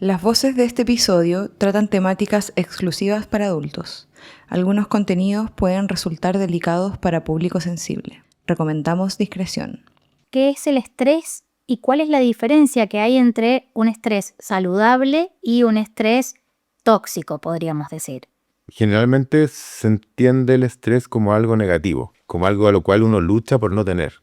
Las voces de este episodio tratan temáticas exclusivas para adultos. Algunos contenidos pueden resultar delicados para público sensible. Recomendamos discreción. ¿Qué es el estrés y cuál es la diferencia que hay entre un estrés saludable y un estrés tóxico, podríamos decir? Generalmente se entiende el estrés como algo negativo, como algo a lo cual uno lucha por no tener.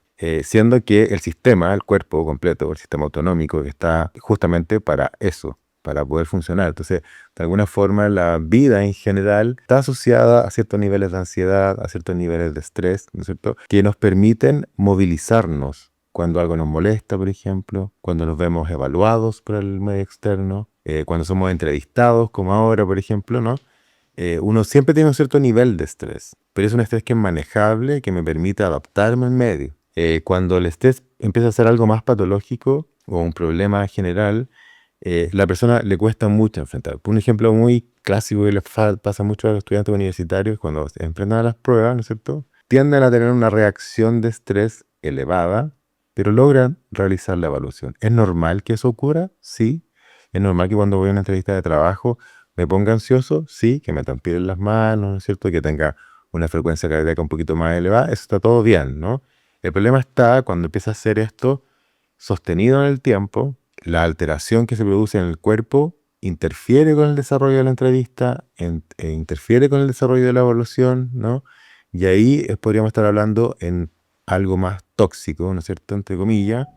Siendo que el sistema, el cuerpo completo, el sistema autonómico, está justamente para eso, para poder funcionar. Entonces, de alguna forma, la vida en general está asociada a ciertos niveles de ansiedad, a ciertos niveles de estrés, ¿no es cierto?, que nos permiten movilizarnos cuando algo nos molesta, por ejemplo, cuando nos vemos evaluados por el medio externo, cuando somos entrevistados, como ahora, por ejemplo, ¿no? Uno siempre tiene un cierto nivel de estrés, pero es un estrés que es manejable, que me permite adaptarme al medio. Cuando el estrés empieza a ser algo más patológico o un problema general, la persona le cuesta mucho enfrentar. Un ejemplo muy clásico que le pasa mucho a los estudiantes universitarios cuando se enfrentan a las pruebas, ¿no es cierto?, tienden a tener una reacción de estrés elevada, pero logran realizar la evaluación. ¿Es normal que eso ocurra? Sí. ¿Es normal que cuando voy a una entrevista de trabajo me ponga ansioso? Sí. ¿Que me transpiren las manos, ¿no es cierto?, que tenga una frecuencia cardíaca un poquito más elevada? Eso está todo bien, ¿no? El problema está cuando empieza a hacer esto sostenido en el tiempo, la alteración que se produce en el cuerpo interfiere con el desarrollo de la entrevista, interfiere con el desarrollo de la evaluación, ¿no? Y ahí podríamos estar hablando en algo más tóxico, ¿no es cierto?, entre comillas.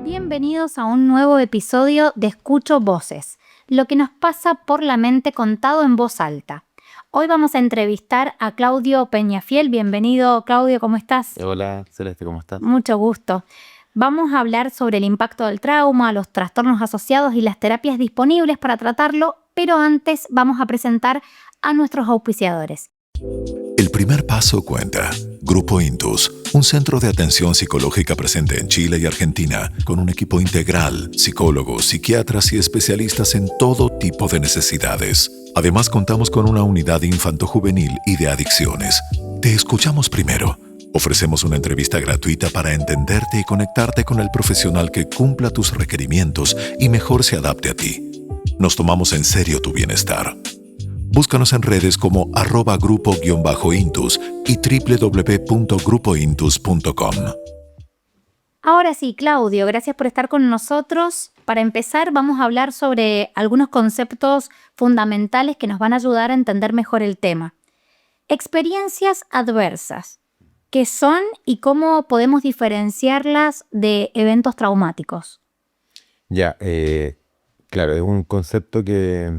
Bienvenidos a un nuevo episodio de Escucho Voces, lo que nos pasa por la mente contado en voz alta. Hoy vamos a entrevistar a Claudio Peñafiel. Bienvenido, Claudio, ¿cómo estás? Hola, Celeste, ¿cómo estás? Mucho gusto. Vamos a hablar sobre el impacto del trauma, los trastornos asociados y las terapias disponibles para tratarlo, pero antes vamos a presentar a nuestros auspiciadores. El primer paso cuenta. Grupo Intus, un centro de atención psicológica presente en Chile y Argentina, con un equipo integral, psicólogos, psiquiatras y especialistas en todo tipo de necesidades. Además, contamos con una unidad infanto-juvenil y de adicciones. Te escuchamos primero. Ofrecemos una entrevista gratuita para entenderte y conectarte con el profesional que cumpla tus requerimientos y mejor se adapte a ti. Nos tomamos en serio tu bienestar. Búscanos en redes como @grupo_intus y www.grupointus.com. Ahora sí, Claudio, gracias por estar con nosotros. Para empezar, vamos a hablar sobre algunos conceptos fundamentales que nos van a ayudar a entender mejor el tema. Experiencias adversas. ¿Qué son y cómo podemos diferenciarlas de eventos traumáticos? Ya, claro, es un concepto que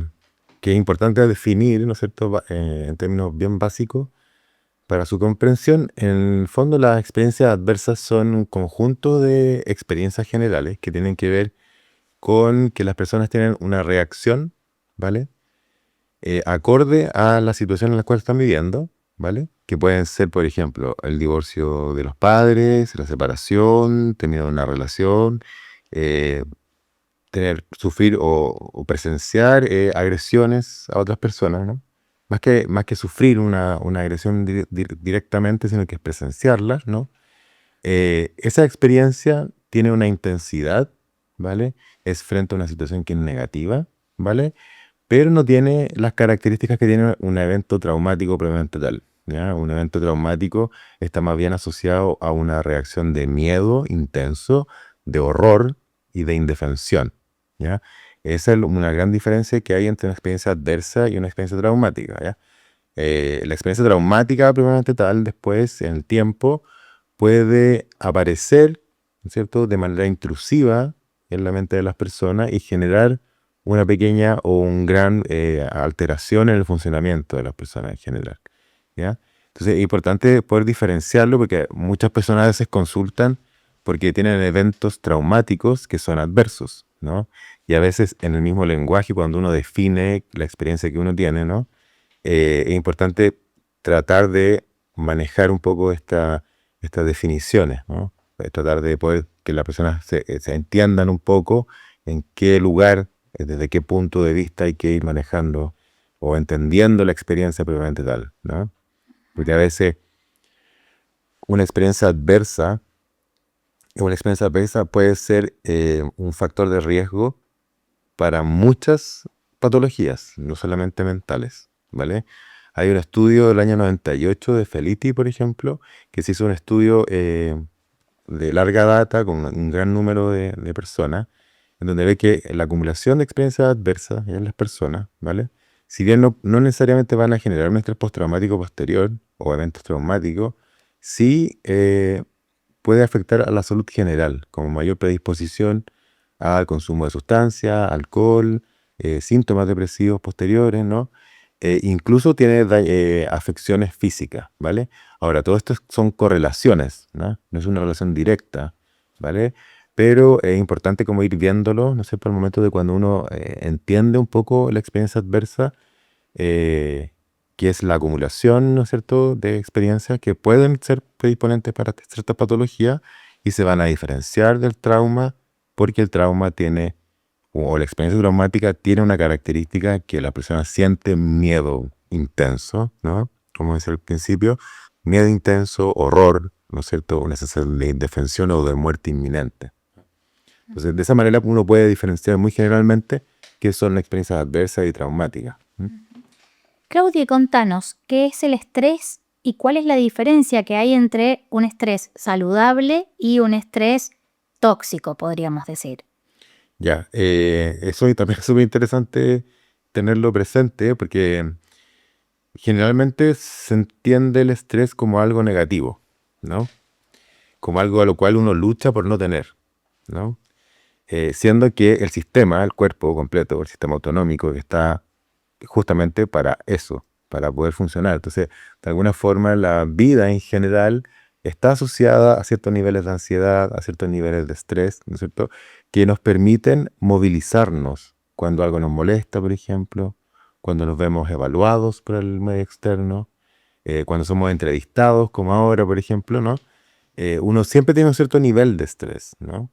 es importante definir, ¿no es cierto?, en términos bien básicos para su comprensión. En el fondo, las experiencias adversas son un conjunto de experiencias generales que tienen que ver con que las personas tienen una reacción, ¿vale?, acorde a la situación en la cual están viviendo, ¿vale?, que pueden ser, por ejemplo, el divorcio de los padres, la separación, terminar una relación, sufrir o presenciar agresiones a otras personas, ¿no? Más que sufrir una agresión directamente, sino que es presenciarlas, ¿no? Esa experiencia tiene una intensidad, ¿vale? Es frente a una situación que es negativa, ¿vale?, pero no tiene las características que tiene un evento traumático propiamente tal, ¿ya? Un evento traumático está más bien asociado a una reacción de miedo intenso, de horror y de indefensión, ¿ya? Esa es una gran diferencia que hay entre una experiencia adversa y una experiencia traumática, ¿ya? La experiencia traumática, propiamente tal, después, en el tiempo, puede aparecer, ¿no es cierto?, de manera intrusiva en la mente de las personas y generar una pequeña o un gran alteración en el funcionamiento de las personas en general, ¿ya? Entonces es importante poder diferenciarlo porque muchas personas a veces consultan porque tienen eventos traumáticos que son adversos, ¿no? Y a veces en el mismo lenguaje, cuando uno define la experiencia que uno tiene, ¿no?, es importante tratar de manejar un poco estas definiciones, ¿no? Tratar de poder que las personas se entiendan un poco en qué lugar, desde qué punto de vista hay que ir manejando o entendiendo la experiencia propiamente tal, ¿no? Porque a veces una experiencia adversa una experiencia adversa puede ser un factor de riesgo para muchas patologías, no solamente mentales, ¿vale? Hay un estudio del año 98 de Felitti, por ejemplo, que se hizo un estudio de larga data con un gran número de personas, en donde ve que la acumulación de experiencias adversas en las personas, ¿vale? Si bien no necesariamente van a generar un estrés postraumático posterior o eventos traumáticos, sí puede afectar a la salud general, como mayor predisposición al consumo de sustancias, alcohol, síntomas depresivos posteriores, ¿no? Incluso tiene afecciones físicas, ¿vale? Ahora, todo esto son correlaciones, ¿no? No es una relación directa, ¿vale? Pero es importante como ir viéndolo, no sé, por el momento de cuando uno entiende un poco la experiencia adversa, eh, que es la acumulación, ¿no es cierto?, de experiencias que pueden ser predisponentes para ciertas patologías y se van a diferenciar del trauma porque el trauma tiene, o la experiencia traumática tiene una característica que la persona siente miedo intenso, ¿no? Como decía al principio, miedo intenso, horror, ¿no es cierto?, una sensación de indefensión o de muerte inminente. Entonces, de esa manera uno puede diferenciar muy generalmente qué son las experiencias adversas y traumáticas. Claudia, contanos, ¿qué es el estrés y cuál es la diferencia que hay entre un estrés saludable y un estrés tóxico, podríamos decir? Ya, eso también es súper interesante tenerlo presente porque generalmente se entiende el estrés como algo negativo, ¿no? Como algo a lo cual uno lucha por no tener, ¿no? Siendo que el sistema, el cuerpo completo, el sistema autonómico, está justamente para eso, para poder funcionar. Entonces, de alguna forma, la vida en general está asociada a ciertos niveles de ansiedad, a ciertos niveles de estrés, ¿no es cierto?, que nos permiten movilizarnos cuando algo nos molesta, por ejemplo, cuando nos vemos evaluados por el medio externo, cuando somos entrevistados, como ahora, por ejemplo, ¿no? Uno siempre tiene un cierto nivel de estrés, ¿no?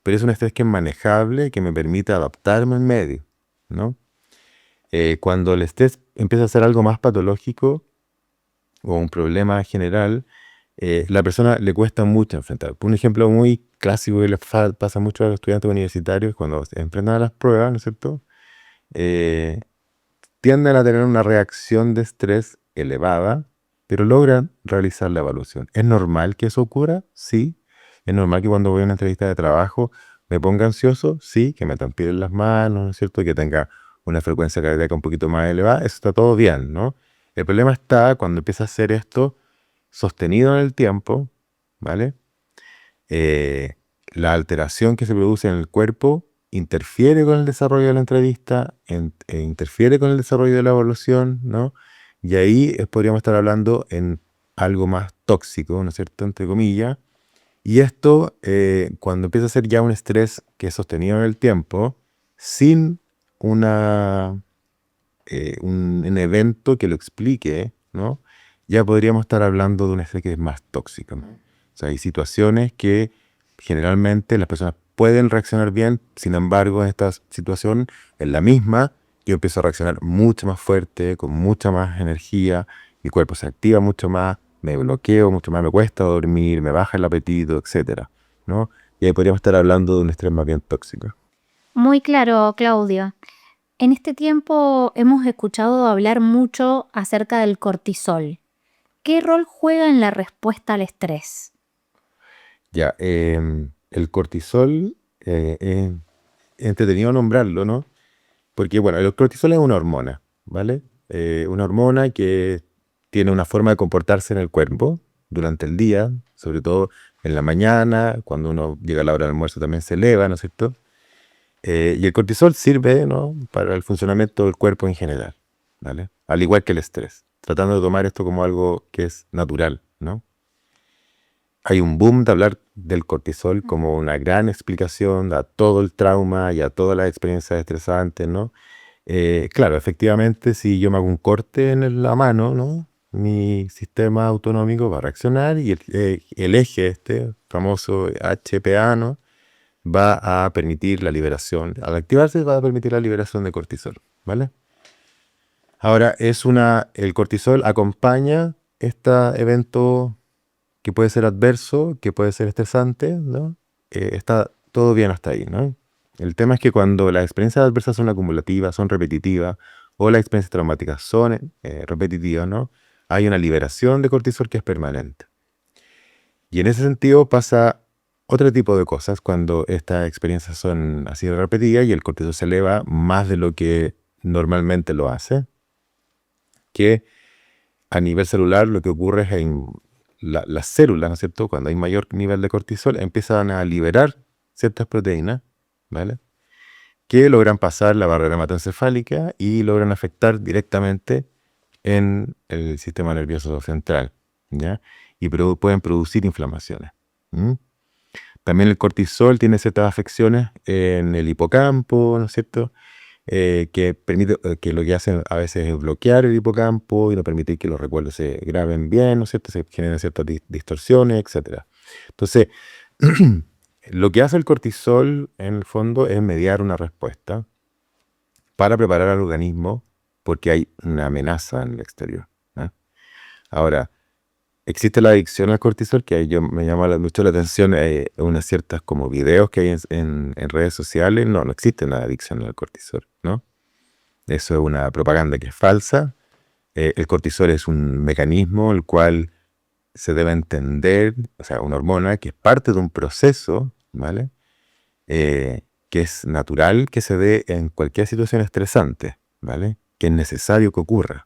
Pero es un estrés que es manejable, que me permite adaptarme al medio, ¿no? Cuando el estrés empieza a ser algo más patológico o un problema general, la persona le cuesta mucho enfrentar. Un ejemplo muy clásico que le pasa mucho a los estudiantes universitarios cuando se enfrentan a las pruebas, ¿no es cierto? Eh, Tienden a tener una reacción de estrés elevada, pero logran realizar la evaluación. ¿Es normal que eso ocurra? Sí. ¿Es normal que cuando voy a una entrevista de trabajo me ponga ansioso? Sí. Que me transpiren las manos, ¿no es cierto? Que tenga una frecuencia cardíaca un poquito más elevada. Eso está todo bien, ¿no? El problema está cuando empieza a hacer esto sostenido en el tiempo, ¿vale? La alteración que se produce en el cuerpo interfiere con el desarrollo de la entrevista, interfiere con el desarrollo de la evaluación, ¿no? Y ahí podríamos estar hablando en algo más tóxico, ¿no es cierto?, entre comillas. Y esto, cuando empieza a ser ya un estrés que es sostenido en el tiempo, sin un evento que lo explique, ¿no?, ya podríamos estar hablando de un estrés que es más tóxico, ¿no? O sea, hay situaciones que generalmente las personas pueden reaccionar bien, sin embargo, en esta situación, en la misma, yo empiezo a reaccionar mucho más fuerte, con mucha más energía, mi cuerpo se activa mucho más, me bloqueo mucho más, me cuesta dormir, me baja el apetito, etcétera, ¿no? Y ahí podríamos estar hablando de un estrés más bien tóxico. Muy claro, Claudio. En este tiempo hemos escuchado hablar mucho acerca del cortisol. ¿Qué rol juega en la respuesta al estrés? Ya, el cortisol es entretenido nombrarlo, ¿no? Porque, bueno, el cortisol es una hormona, ¿vale? Una hormona que tiene una forma de comportarse en el cuerpo durante el día, sobre todo en la mañana, cuando uno llega a la hora del almuerzo también se eleva, ¿no es cierto? Y el cortisol sirve, ¿no?, para el funcionamiento del cuerpo en general, ¿vale? Al igual que el estrés, tratando de tomar esto como algo que es natural, ¿no? Hay un boom de hablar del cortisol como una gran explicación a todo el trauma y a todas las experiencias estresantes, ¿no? Claro, efectivamente, si yo me hago un corte en la mano, ¿no?, mi sistema autonómico va a reaccionar y el eje este famoso HPA, ¿no?, va a permitir la liberación. Al activarse va a permitir la liberación de cortisol, ¿vale? Ahora, el cortisol acompaña este evento que puede ser adverso, que puede ser estresante, ¿no? Está todo bien hasta ahí, ¿no? El tema es que cuando las experiencias adversas son acumulativas, son repetitivas, o las experiencias traumáticas son repetitivas, ¿no? Hay una liberación de cortisol que es permanente. Y en ese sentido pasa otro tipo de cosas cuando estas experiencias son así repetidas y el cortisol se eleva más de lo que normalmente lo hace, que a nivel celular lo que ocurre es en las células, ¿no es cierto? Cuando hay mayor nivel de cortisol empiezan a liberar ciertas proteínas, ¿vale? Que logran pasar la barrera hematoencefálica y logran afectar directamente en el sistema nervioso central, ¿ya? Y pueden producir inflamaciones. También el cortisol tiene ciertas afecciones en el hipocampo, ¿no es cierto? Que permite, que lo que hacen a veces es bloquear el hipocampo y no permitir que los recuerdos se graben bien, ¿no es cierto? Se generan ciertas distorsiones, etc. Entonces, lo que hace el cortisol, en el fondo, es mediar una respuesta para preparar al organismo porque hay una amenaza en el exterior, ¿eh? Ahora, existe la adicción al cortisol, que ahí me llama mucho la atención, unas ciertas como videos que hay en redes sociales. No existe una adicción al cortisol, ¿no? Eso es una propaganda que es falsa. El cortisol es un mecanismo el cual se debe entender, o sea, una hormona que es parte de un proceso, ¿vale? Que es natural que se dé en cualquier situación estresante, ¿vale? Que es necesario que ocurra.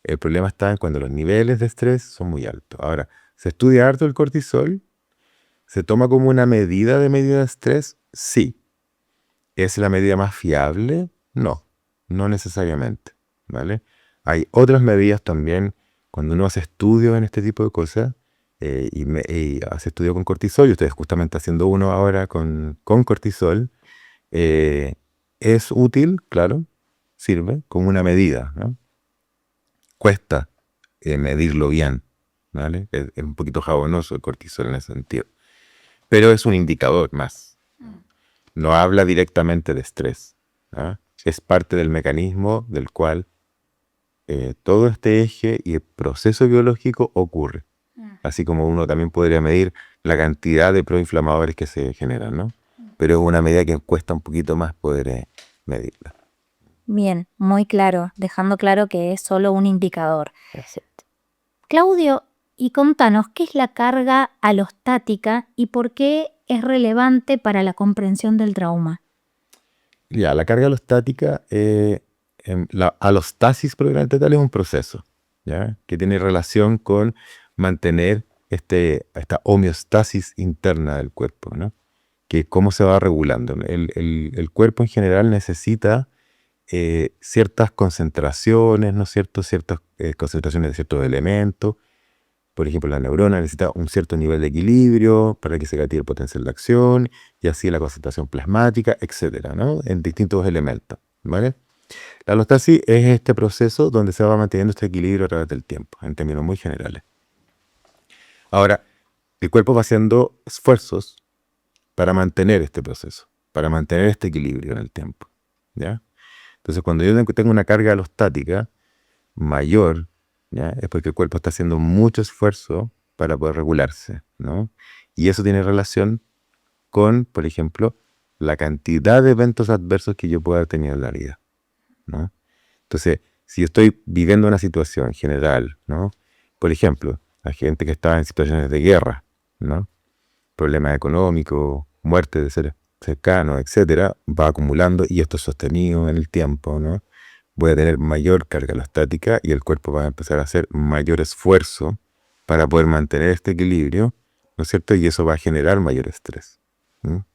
El problema está en cuando los niveles de estrés son muy altos. Ahora, ¿se estudia harto el cortisol? ¿Se toma como una medida de estrés? Sí. ¿Es la medida más fiable? No necesariamente, ¿vale? Hay otras medidas también. Cuando uno hace estudios en este tipo de cosas, y hace estudio con cortisol, y ustedes justamente haciendo uno ahora con cortisol, es útil, claro, sirve como una medida, ¿no? Cuesta medirlo bien, ¿vale? Es un poquito jabonoso el cortisol en ese sentido. Pero es un indicador más. No habla directamente de estrés, ¿ah? Es parte del mecanismo del cual todo este eje y el proceso biológico ocurre. Así como uno también podría medir la cantidad de proinflamadores que se generan, ¿no? Pero es una medida que cuesta un poquito más poder medirla. Bien, muy claro, dejando claro que es solo un indicador. Claudio, y contanos, ¿qué es la carga alostática y por qué es relevante para la comprensión del trauma? Ya, la carga alostática, la alostasis propiamente tal es un proceso, ¿ya? Que tiene relación con mantener esta homeostasis interna del cuerpo, ¿no? Que cómo se va regulando. El cuerpo en general necesita ciertas concentraciones, ¿no es cierto? Ciertas concentraciones de ciertos elementos. Por ejemplo, la neurona necesita un cierto nivel de equilibrio para que se gatille el potencial de acción, y así la concentración plasmática, etcétera, ¿no? En distintos elementos, ¿vale? La alostasis es este proceso donde se va manteniendo este equilibrio a través del tiempo, en términos muy generales. Ahora, el cuerpo va haciendo esfuerzos para mantener este proceso, para mantener este equilibrio en el tiempo, ¿ya? Entonces, cuando yo tengo una carga alostática mayor, ¿ya? Es porque el cuerpo está haciendo mucho esfuerzo para poder regularse, ¿no? Y eso tiene relación con, por ejemplo, la cantidad de eventos adversos que yo pueda haber tenido en la vida, ¿no? Entonces, si yo estoy viviendo una situación general, ¿no? Por ejemplo, la gente que está en situaciones de guerra, ¿no? Problemas económicos, muerte de seres cercanos, etcétera, va acumulando y esto es sostenido en el tiempo, ¿no? Voy a tener mayor carga alostática y el cuerpo va a empezar a hacer mayor esfuerzo para poder mantener este equilibrio, ¿no es cierto? Y eso va a generar mayor estrés, ¿no?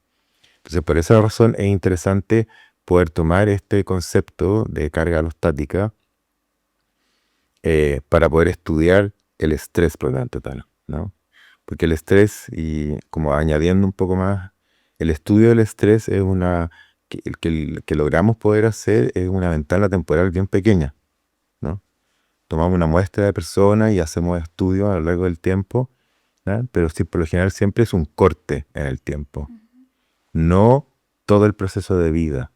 Entonces, por esa razón es interesante poder tomar este concepto de carga alostática para poder estudiar el estrés propiamente tal, ¿no? Porque el estrés, y como añadiendo un poco más, el estudio del estrés es que logramos poder hacer es una ventana temporal bien pequeña, ¿no? Tomamos una muestra de personas y hacemos estudios a lo largo del tiempo, ¿no? Pero sí, por lo general siempre es un corte en el tiempo, no todo el proceso de vida.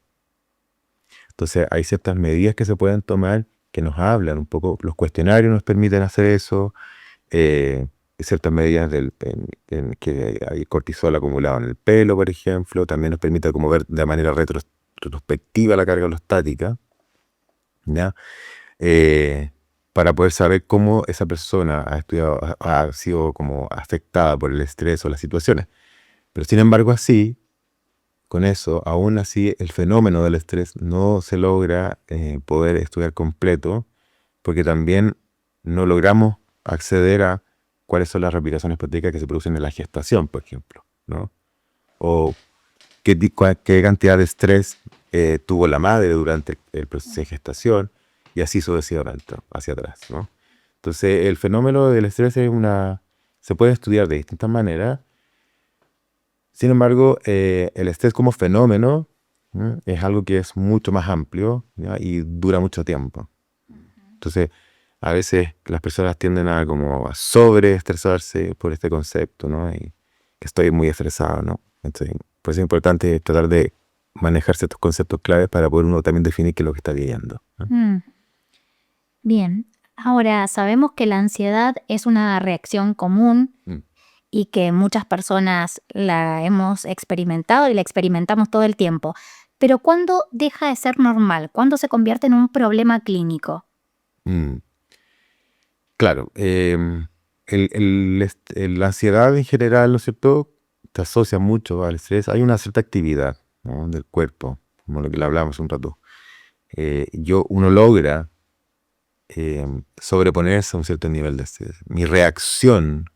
Entonces hay ciertas medidas que se pueden tomar que nos hablan un poco, los cuestionarios nos permiten hacer eso, ciertas medidas en que hay cortisol acumulado en el pelo, por ejemplo. También nos permite como ver de manera retrospectiva la carga alostática, ¿ya? Para poder saber cómo esa persona ha sido como afectada por el estrés o las situaciones. Pero sin embargo con eso, aún así el fenómeno del estrés no se logra poder estudiar completo, porque también no logramos acceder a cuáles son las replicaciones proteicas que se producen en la gestación, por ejemplo, ¿no? O qué cantidad de estrés tuvo la madre durante el proceso de gestación, y así sucesivamente hacia atrás, ¿no? Entonces, el fenómeno del estrés se puede estudiar de distintas maneras. Sin embargo, el estrés como fenómeno, ¿no?, es algo que es mucho más amplio, ¿ya?, y dura mucho tiempo. Entonces, a veces las personas tienden a sobreestresarse por este concepto, ¿no? Y que estoy muy estresado, ¿no? Entonces, pues es importante tratar de manejar ciertos conceptos claves para poder uno también definir qué es lo que está viviendo, ¿no? Bien, ahora sabemos que la ansiedad es una reacción común y que muchas personas la hemos experimentado y la experimentamos todo el tiempo. Pero ¿cuándo deja de ser normal? ¿Cuándo se convierte en un problema clínico? Claro, la ansiedad en general, ¿no es cierto?, te asocia mucho al estrés. Hay una cierta actividad, ¿no?, del cuerpo, como lo que le hablamos un rato. Uno logra sobreponerse a un cierto nivel de estrés. Mi reacción,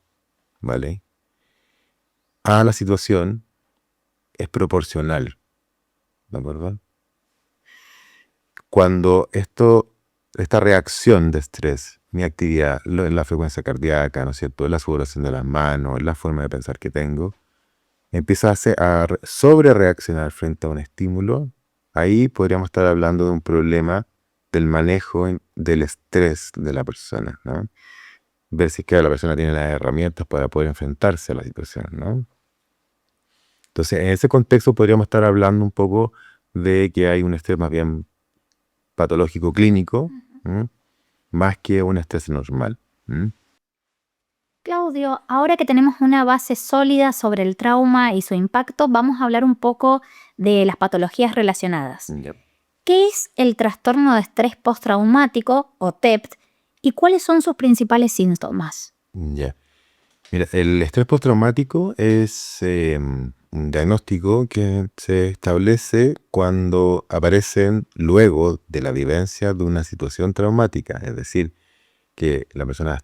¿vale?, a la situación es proporcional, ¿de acuerdo? Cuando esta reacción de estrés, mi actividad, la frecuencia cardíaca, ¿no es cierto?, la sudoración de las manos, la forma de pensar que tengo, empieza a sobre reaccionar frente a un estímulo, ahí podríamos estar hablando de un problema del manejo del estrés de la persona, ¿no? Ver si es que la persona tiene las herramientas para poder enfrentarse a la situación, ¿no? Entonces, en ese contexto podríamos estar hablando un poco de que hay un estrés más bien patológico clínico, más que un estrés normal. Claudio, ahora que tenemos una base sólida sobre el trauma y su impacto, vamos a hablar un poco de las patologías relacionadas. Yep. ¿Qué es el trastorno de estrés postraumático o TEPT y cuáles son sus principales síntomas? Ya. Mira, el estrés postraumático es un diagnóstico que se establece cuando aparecen luego de la vivencia de una situación traumática. Es decir, que la persona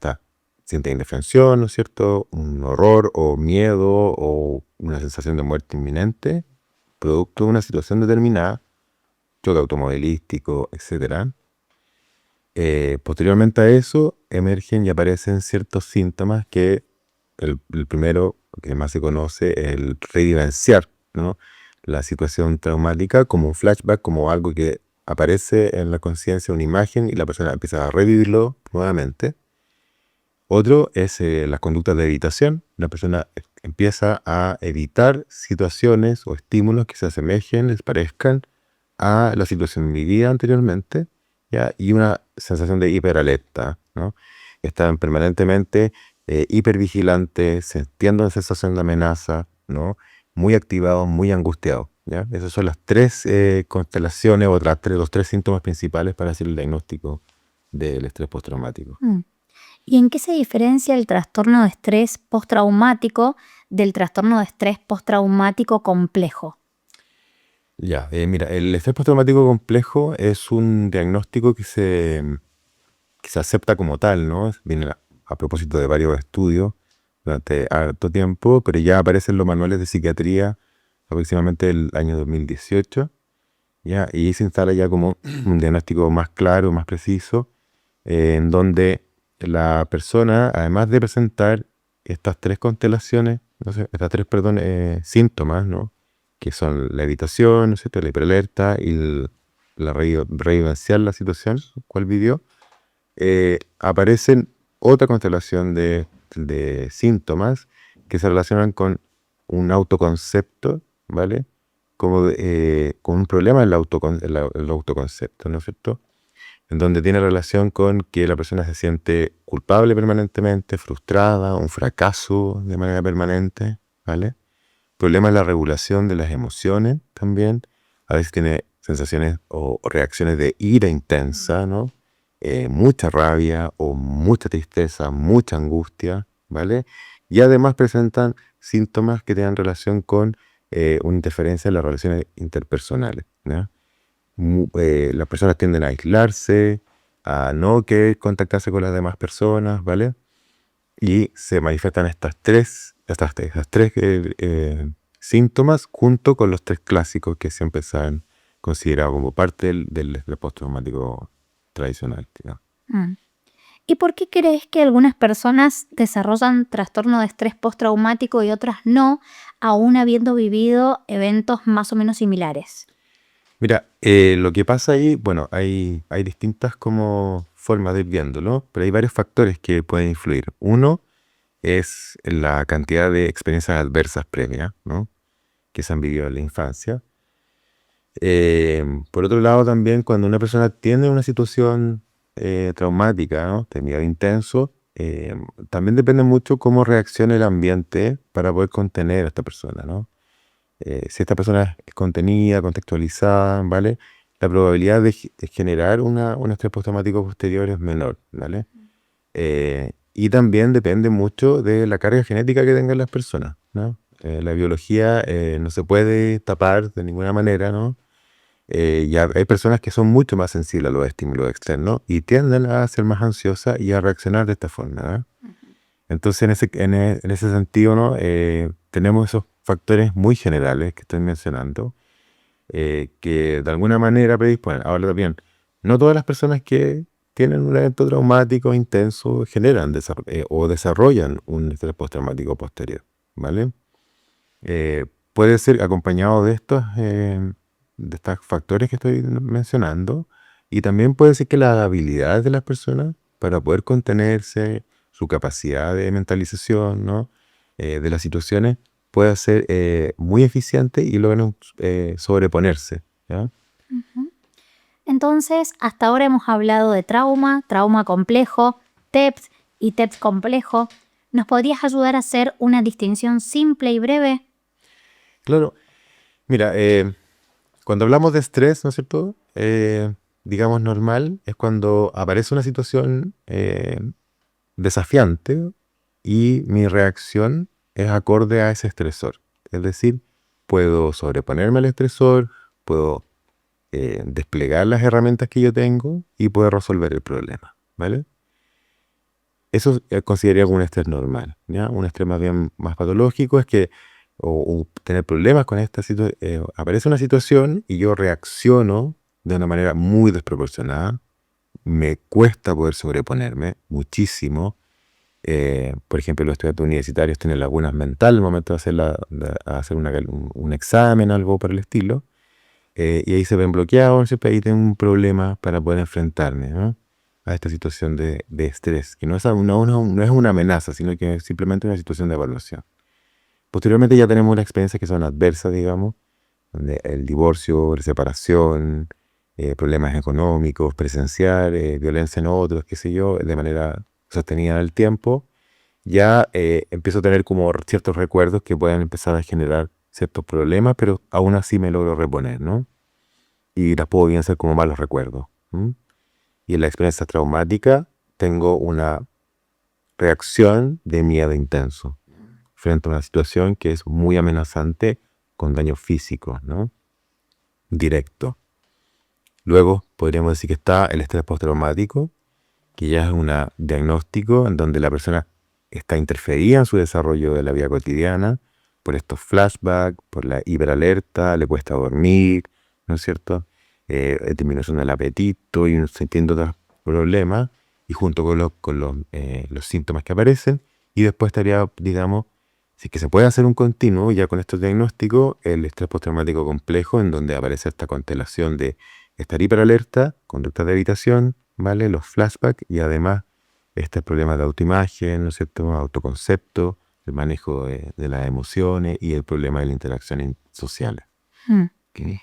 siente indefensión, ¿no es cierto?, un horror o miedo o una sensación de muerte inminente, producto de una situación determinada, choque automovilístico, etc. Posteriormente a eso emergen y aparecen ciertos síntomas que el primero, que más se conoce, el revivenciar, ¿no?, la situación traumática como un flashback, como algo que aparece en la conciencia, una imagen, y la persona empieza a revivirlo nuevamente. Otro es las conductas de evitación. La persona empieza a evitar situaciones o estímulos que se asemejen, les parezcan a la situación vivida anteriormente, ¿ya? Y una sensación de hiperalerta, ¿no? Están permanentemente hipervigilantes, sintiendo una sensación de amenaza, ¿no?, muy activados, muy angustiados, ¿ya? Esas son las tres constelaciones o los tres síntomas principales para hacer el diagnóstico del estrés postraumático. ¿Y en qué se diferencia el trastorno de estrés postraumático del trastorno de estrés postraumático complejo? Ya, mira, el estrés postraumático complejo es un diagnóstico que se acepta como tal, ¿no? Viene a propósito de varios estudios durante harto tiempo, pero ya aparece en los manuales de psiquiatría aproximadamente el año 2018, ¿ya? Y se instala ya como un diagnóstico más claro, más preciso, en donde la persona, además de presentar estas tres constelaciones, síntomas, ¿no?, que son la evitación, ¿no es cierto?, la hiperalerta y la revivenciar la situación, cual vivió, aparecen otra constelación de síntomas que se relacionan con un autoconcepto, ¿vale?, como con un problema en el autoconcepto, ¿no es cierto?, en donde tiene relación con que la persona se siente culpable permanentemente, frustrada, un fracaso de manera permanente, ¿vale? Problemas en la regulación de las emociones también. A veces tiene sensaciones o reacciones de ira intensa, ¿no? Mucha rabia o mucha tristeza, mucha angustia, ¿vale? Y además presentan síntomas que tengan relación con una interferencia en las relaciones interpersonales, ¿no? Las personas tienden a aislarse, a no querer contactarse con las demás personas, ¿vale? Y se manifiestan estas tres síntomas junto con los 3 clásicos que siempre se han considerado como parte del estrés postraumático tradicional, digamos. Mm. ¿Y por qué crees que algunas personas desarrollan trastorno de estrés postraumático y otras no, aún habiendo vivido eventos más o menos similares? Mira, lo que pasa ahí, bueno, hay distintas como formas de ir viéndolo, pero hay varios factores que pueden influir. Uno es la cantidad de experiencias adversas previas, ¿no? Que se han vivido en la infancia. Por otro lado, también cuando una persona tiene una situación traumática, ¿no? De miedo intenso, también depende mucho cómo reaccione el ambiente para poder contener a esta persona, ¿no? Si esta persona es contenida, contextualizada, ¿vale? La probabilidad de generar un estrés postraumático posterior es menor, ¿vale? Y también depende mucho de la carga genética que tengan las personas, ¿no? La biología no se puede tapar de ninguna manera, ¿no? Hay personas que son mucho más sensibles a los estímulos externos y tienden a ser más ansiosas y a reaccionar de esta forma, ¿no? Entonces, en ese sentido, ¿no? Tenemos esos factores muy generales que estoy mencionando, que de alguna manera predisponen. Ahora también, no todas las personas que tienen un evento traumático intenso generan o desarrollan un estrés postraumático posterior, ¿vale? Puede ser acompañado de estos factores que estoy mencionando, y también puede ser que las habilidades de las personas para poder contenerse, su capacidad de mentalización, ¿no? De las situaciones, pueda ser muy eficiente y logran sobreponerse, ¿ya? Entonces, hasta ahora hemos hablado de trauma, trauma complejo, TEPS y TEPS complejo. ¿Nos podrías ayudar a hacer una distinción simple y breve? Claro. Mira, cuando hablamos de estrés, ¿no es cierto? Digamos normal, es cuando aparece una situación desafiante y mi reacción es acorde a ese estresor. Es decir, puedo sobreponerme al estresor, puedo desplegar las herramientas que yo tengo y puedo resolver el problema, ¿vale? Eso consideraría como un estrés normal, ¿ya? Un estrés más bien más patológico es que o tener problemas con esta situación. Aparece una situación y yo reacciono de una manera muy desproporcionada. Me cuesta poder sobreponerme muchísimo. Por ejemplo, los estudiantes universitarios tienen lagunas mentales al momento de hacer un examen, algo por el estilo. Y ahí se ven bloqueados, siempre ahí tengo un problema para poder enfrentarme, ¿no? A esta situación de estrés, que no es una amenaza, sino que es simplemente una situación de evaluación. Posteriormente ya tenemos las experiencias que son adversas, digamos, donde el divorcio, la separación, problemas económicos, presenciar, violencia en otros, qué sé yo, de manera sostenida en el tiempo. Ya empiezo a tener como ciertos recuerdos que pueden empezar a generar ciertos problemas, pero aún así me logro reponer, ¿no? Y las puedo bien hacer como malos recuerdos. Y en la experiencia traumática tengo una reacción de miedo intenso frente a una situación que es muy amenazante con daño físico, ¿no? Directo. Luego podríamos decir que está el estrés postraumático, que ya es un diagnóstico en donde la persona está interferida en su desarrollo de la vida cotidiana por estos flashbacks, por la hiperalerta, le cuesta dormir, ¿no es cierto? Disminución del apetito y un sinfín de otros problemas, y junto con los síntomas que aparecen, y después estaría, digamos, si es que se puede hacer un continuo ya con estos diagnósticos, el estrés postraumático complejo, en donde aparece esta constelación de estar hiperalerta, conductas de evitación, ¿vale? Los flashbacks y además este problema de autoimagen, ¿no es cierto? Autoconcepto, el manejo de las emociones y el problema de la interacción social. Hmm. ¿Okay?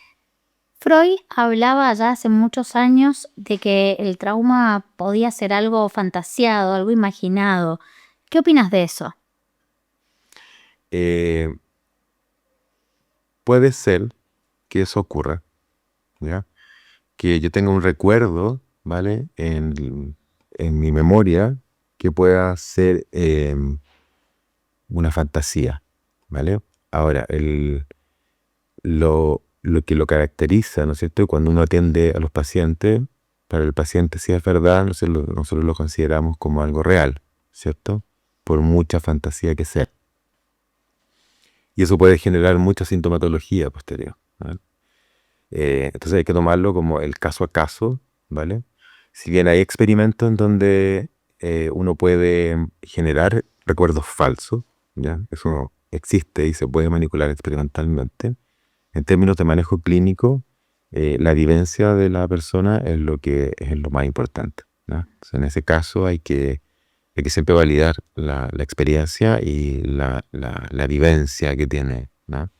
Freud hablaba ya hace muchos años de que el trauma podía ser algo fantasiado, algo imaginado. ¿Qué opinas de eso? Puede ser que eso ocurra, ¿ya? Que yo tenga un recuerdo, ¿vale? En mi memoria que pueda ser una fantasía, ¿vale? Ahora, lo que lo caracteriza, ¿no es cierto? Cuando uno atiende a los pacientes, para el paciente si es verdad, nosotros lo consideramos como algo real, ¿cierto? Por mucha fantasía que sea. Y eso puede generar mucha sintomatología posterior, ¿vale? Entonces hay que tomarlo como el caso a caso, ¿vale? Si bien hay experimentos en donde uno puede generar recuerdos falsos, ¿ya? Eso existe y se puede manipular experimentalmente. En términos de manejo clínico, la vivencia de la persona es lo más importante, ¿no? Entonces, en ese caso hay que siempre validar la experiencia y la vivencia que tiene, ¿no?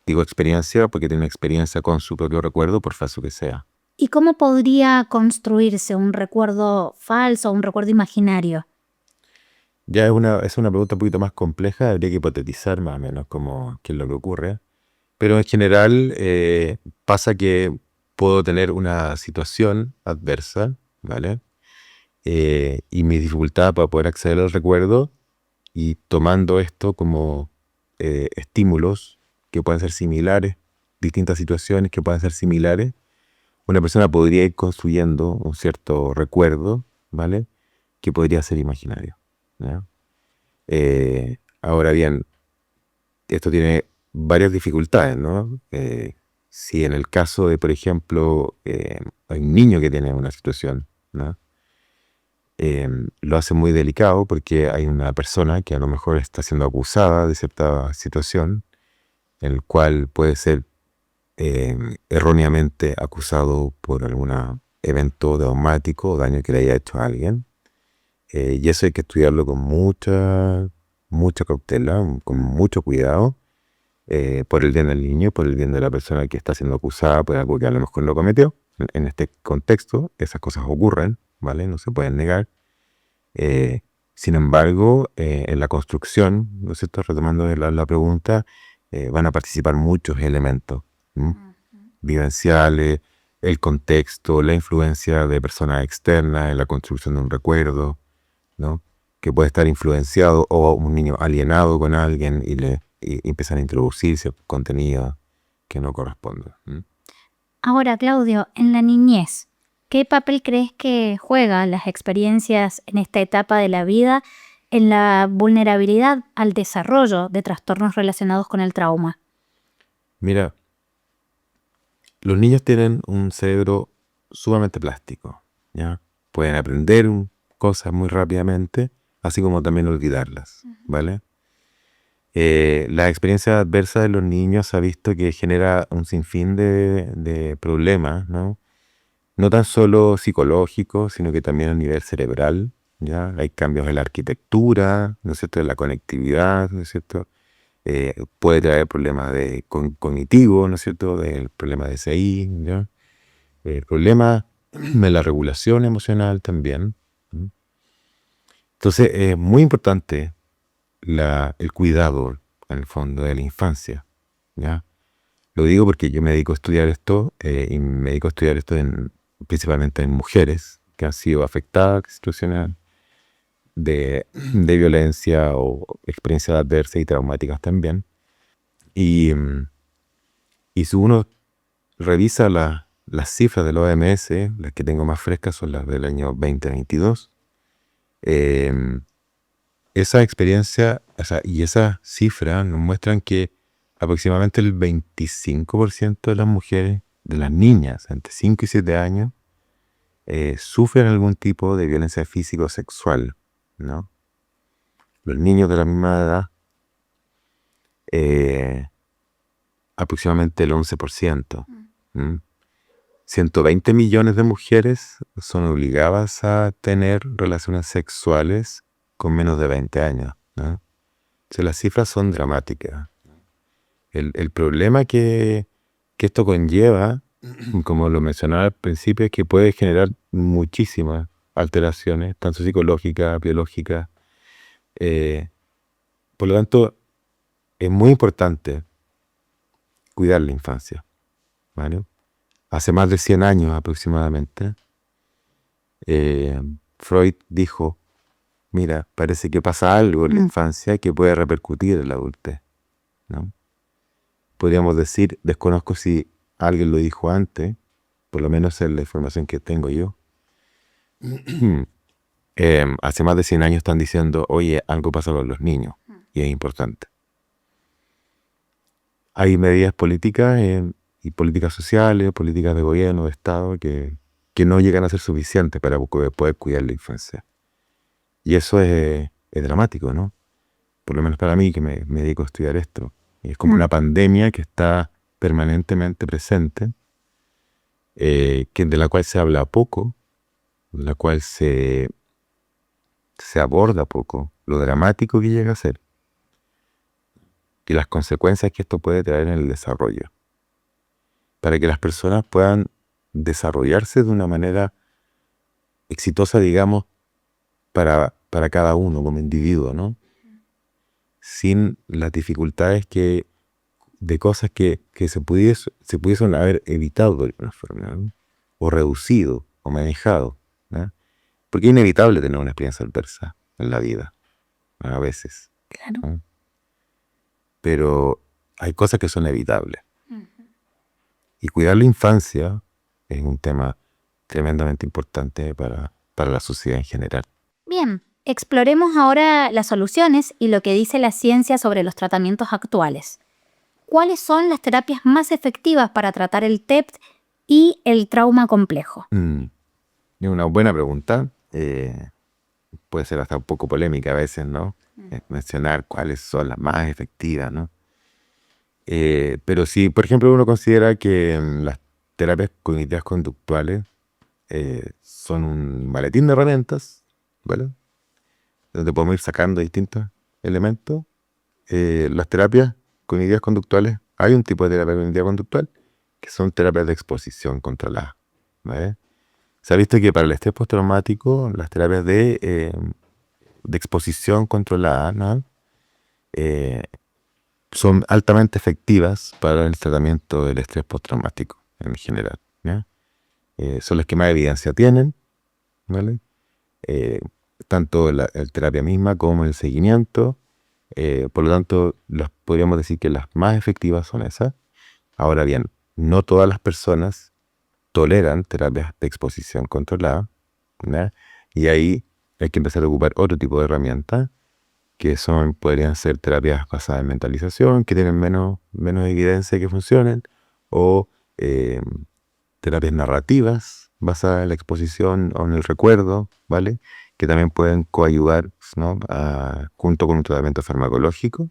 Digo experiencia porque tiene experiencia con su propio recuerdo, por falso que sea. ¿Y cómo podría construirse un recuerdo falso, un recuerdo imaginario? Ya es una pregunta un poquito más compleja, habría que hipotetizar más o menos qué es lo que ocurre. Pero en general pasa que puedo tener una situación adversa, ¿vale? Y mi dificultad para poder acceder al recuerdo y tomando esto como estímulos que pueden ser similares, distintas situaciones que pueden ser similares, una persona podría ir construyendo un cierto recuerdo, ¿vale? Que podría ser imaginario, ¿ya? Ahora bien, esto tiene varias dificultades, ¿no? Si en el caso de, por ejemplo, hay un niño que tiene una situación, ¿no? Lo hace muy delicado porque hay una persona que a lo mejor está siendo acusada de cierta situación, en el cual puede ser erróneamente acusado por algún evento traumático o daño que le haya hecho a alguien. Y eso hay que estudiarlo con mucha cautela, con mucho cuidado, por el bien del niño, por el bien de la persona que está siendo acusada por algo que a lo mejor no cometió. En este contexto, esas cosas ocurren, ¿vale? No se pueden negar. Sin embargo, en la construcción, ¿no es cierto? Retomando la pregunta, van a participar muchos elementos, ¿m? Vivenciales, el contexto, la influencia de personas externas en la construcción de un recuerdo, ¿no? Que puede estar influenciado o un niño alienado con alguien y empiezan a introducirse contenido que no corresponde. Ahora, Claudio, en la niñez, ¿qué papel crees que juegan las experiencias en esta etapa de la vida en la vulnerabilidad al desarrollo de trastornos relacionados con el trauma? Mira, los niños tienen un cerebro sumamente plástico, ¿ya? Pueden aprender cosas muy rápidamente, así como también olvidarlas, ¿vale? La experiencia adversa de los niños se ha visto que genera un sinfín de problemas, ¿no? No tan solo psicológicos, sino que también a nivel cerebral, ¿ya? Hay cambios en la arquitectura, ¿no es cierto?, en la conectividad, ¿no es cierto? Puede traer problemas cognitivos, ¿no es cierto?, del problema de SI, ¿ya? Problemas de la regulación emocional también. Entonces, es muy importante el cuidado, en el fondo, de la infancia, ¿ya? Lo digo porque yo me dedico a estudiar esto, y me dedico a estudiar esto principalmente en mujeres que han sido afectadas por situaciones de violencia o experiencias adversas y traumáticas también. Y si uno revisa las cifras de la OMS, las que tengo más frescas son las del año 2022, esa experiencia, o sea, y esas cifras nos muestran que aproximadamente el 25% de las mujeres, de las niñas entre 5 y 7 años, sufren algún tipo de violencia física o sexual, ¿no? Los niños de la misma edad, aproximadamente el 11%. 120 millones de mujeres son obligadas a tener relaciones sexuales con menos de 20 años, ¿no? Entonces, las cifras son dramáticas. El problema que esto conlleva como lo mencionaba al principio, es que puede generar muchísimas alteraciones, tanto psicológicas, biológicas. Por lo tanto, es muy importante cuidar la infancia, ¿vale? Hace más de 100 años aproximadamente, Freud dijo, mira, parece que pasa algo en la infancia que puede repercutir en la adultez, ¿no? Podríamos decir, desconozco si alguien lo dijo antes, por lo menos es la información que tengo yo. Hace más de 100 años están diciendo, oye, algo pasa con los niños, y es importante. Hay medidas políticas y políticas sociales, políticas de gobierno, de Estado, que no llegan a ser suficientes para poder cuidar la infancia. Y eso es dramático, ¿no? Por lo menos para mí, que me dedico a estudiar esto. Y es como una pandemia que está permanentemente presente, de la cual se habla poco, de la cual se aborda poco, lo dramático que llega a ser y las consecuencias que esto puede traer en el desarrollo, para que las personas puedan desarrollarse de una manera exitosa, digamos, para cada uno como individuo, ¿no? Sin las dificultades de cosas que se pudiesen haber evitado de alguna forma, ¿no? O reducido, o manejado, ¿no? Porque es inevitable tener una experiencia adversa en la vida, ¿no? A veces. Claro. ¿No? Pero hay cosas que son evitables. Y cuidar la infancia es un tema tremendamente importante para la sociedad en general. Bien, exploremos ahora las soluciones y lo que dice la ciencia sobre los tratamientos actuales. ¿Cuáles son las terapias más efectivas para tratar el TEP y el trauma complejo? Es una buena pregunta. Puede ser hasta un poco polémica a veces, ¿no? Mencionar cuáles son las más efectivas, ¿no? Pero si, por ejemplo, uno considera que las terapias cognitivas conductuales son un maletín de herramientas, ¿vale? Donde podemos ir sacando distintos elementos. Las terapias cognitivas conductuales, hay un tipo de terapia cognitiva conductual que son terapias de exposición controlada, ¿vale? Se ha visto que para el estrés postraumático, las terapias de exposición controlada, ¿no? Son altamente efectivas para el tratamiento del estrés postraumático en general, ¿ya? Son las que más evidencia tienen, ¿vale? Tanto la terapia misma como el seguimiento. Por lo tanto, podríamos decir que las más efectivas son esas. Ahora bien, no todas las personas toleran terapias de exposición controlada, ¿ya? Y ahí hay que empezar a ocupar otro tipo de herramientas, que podrían ser terapias basadas en mentalización, que tienen menos evidencia que funcionen, o terapias narrativas basadas en la exposición o en el recuerdo, ¿vale? Que también pueden coayudar, ¿no? Junto con un tratamiento farmacológico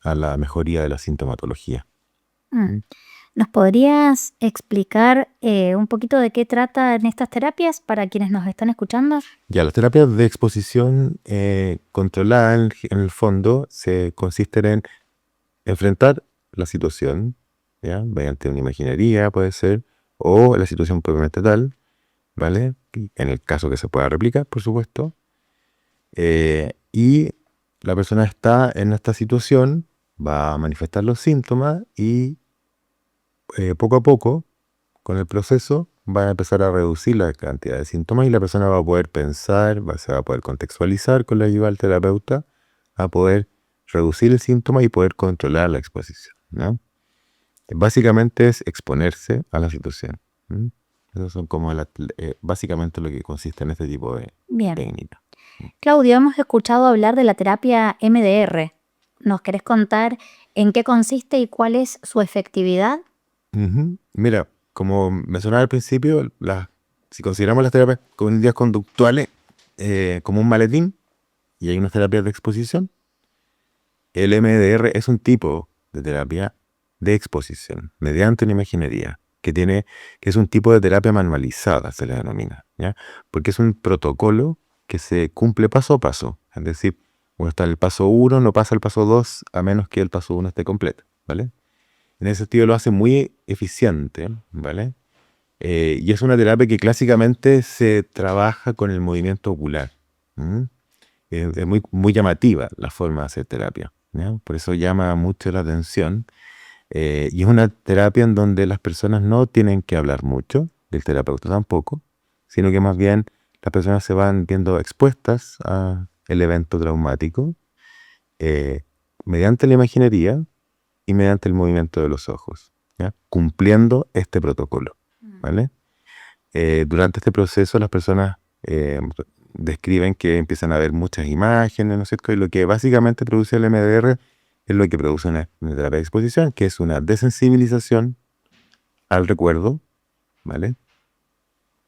a la mejoría de la sintomatología. ¿Nos podrías explicar un poquito de qué tratan estas terapias para quienes nos están escuchando? Ya, las terapias de exposición controlada en el fondo consisten en enfrentar la situación, ¿ya? Mediante una imaginería puede ser, o la situación propiamente tal, ¿vale? En el caso que se pueda replicar, por supuesto. Y la persona está en esta situación, va a manifestar los síntomas y poco a poco, con el proceso, va a empezar a reducir la cantidad de síntomas y la persona va a poder pensar, se va a poder contextualizar con la ayuda del terapeuta, a poder reducir el síntoma y poder controlar la exposición, ¿no? Básicamente es exponerse a la situación. Esos son como básicamente lo que consiste en este tipo de técnica. Claudio, hemos escuchado hablar de la terapia MDR. ¿Nos querés contar en qué consiste y cuál es su efectividad? Mira, como mencionaba al principio, si consideramos las terapias cognitivas conductuales como un maletín, y hay unas terapias de exposición, el MDR es un tipo de terapia de exposición mediante una imaginería que es un tipo de terapia manualizada, se le denomina, ¿ya? Porque es un protocolo que se cumple paso a paso. Es decir, uno está en el paso 1, no pasa al paso 2 a menos que el paso 1 esté completo, ¿vale? En ese sentido lo hace muy eficiente, ¿vale? Y es una terapia que clásicamente se trabaja con el movimiento ocular. ¿Mm? Es muy, muy llamativa la forma de hacer terapia, ¿ya? Por eso llama mucho la atención. Y es una terapia en donde las personas no tienen que hablar mucho, el terapeuta tampoco, sino que más bien las personas se van viendo expuestas al evento traumático mediante la imaginería y mediante el movimiento de los ojos, ¿ya? Cumpliendo este protocolo, ¿vale? Durante este proceso las personas describen que empiezan a ver muchas imágenes, ¿no es cierto? Y lo que básicamente produce el MDR es lo que produce una terapia de exposición, que es una desensibilización al recuerdo, ¿vale?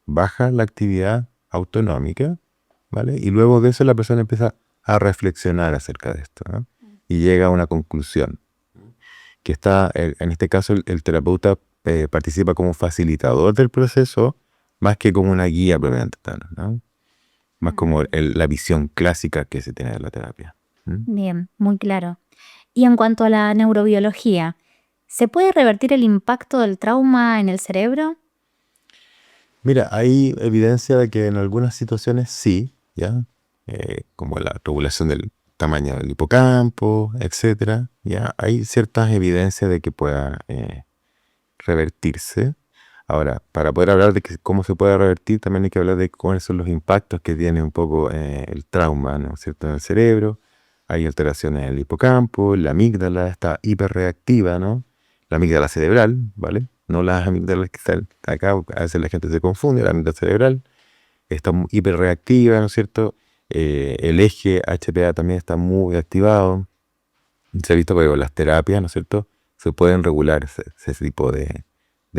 Baja la actividad autonómica, ¿vale? Y luego de eso la persona empieza a reflexionar acerca de esto, ¿no? Y llega a una conclusión, que está, en este caso el terapeuta participa como facilitador del proceso, más que como una guía propiamente tal, ¿no? Más como la visión clásica que se tiene de la terapia. Bien, muy claro. Y en cuanto a la neurobiología, ¿se puede revertir el impacto del trauma en el cerebro? Mira, hay evidencia de que en algunas situaciones sí, ¿ya? Como la regulación del tamaño del hipocampo, etcétera, ¿ya? Hay ciertas evidencias de que pueda revertirse. Ahora, para poder hablar de cómo se puede revertir, también hay que hablar de cuáles son los impactos que tiene un poco el trauma, ¿no es cierto?, en el cerebro. Hay alteraciones en el hipocampo, la amígdala está hiperreactiva, ¿no? La amígdala cerebral, ¿vale? No las amígdalas que están acá, a veces la gente se confunde, la amígdala cerebral está hiperreactiva, ¿no es cierto? El eje HPA también está muy activado. Se ha visto que con las terapias, ¿no es cierto?, se pueden regular ese tipo de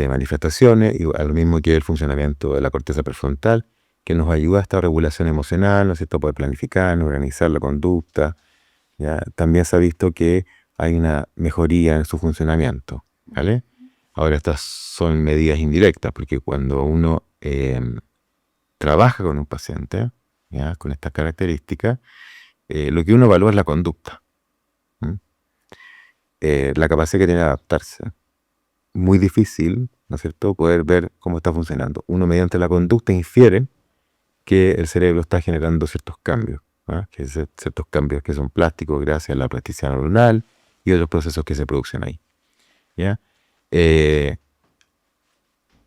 manifestaciones, y a lo mismo que el funcionamiento de la corteza prefrontal, que nos ayuda a esta regulación emocional, ¿no es cierto?, poder planificar, organizar la conducta, ¿ya? También se ha visto que hay una mejoría en su funcionamiento, ¿vale? Ahora, estas son medidas indirectas, porque cuando uno trabaja con un paciente, ¿ya?, con estas características, lo que uno evalúa es la conducta, la capacidad que tiene de adaptarse. Muy difícil, ¿no es cierto?, poder ver cómo está funcionando. Uno mediante la conducta infiere que el cerebro está generando ciertos cambios, ¿ah? Que ciertos cambios que son plásticos gracias a la plasticidad neuronal y otros procesos que se producen ahí, ¿ya?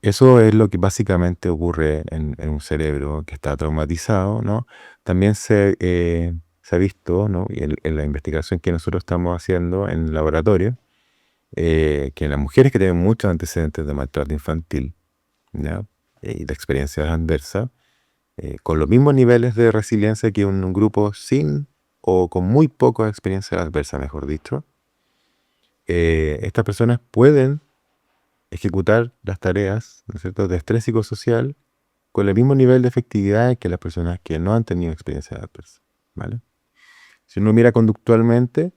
Eso es lo que básicamente ocurre en un cerebro que está traumatizado, ¿no? También se ha visto, ¿no?, y en la investigación que nosotros estamos haciendo en el laboratorio, que las mujeres que tienen muchos antecedentes de maltrato infantil, ¿ya?, y de experiencias adversas, con los mismos niveles de resiliencia que un grupo sin o con muy pocas experiencias adversas, mejor dicho, estas personas pueden ejecutar las tareas, ¿no es cierto?, de estrés psicosocial con el mismo nivel de efectividad que las personas que no han tenido experiencias adversas, ¿vale? Si uno mira conductualmente,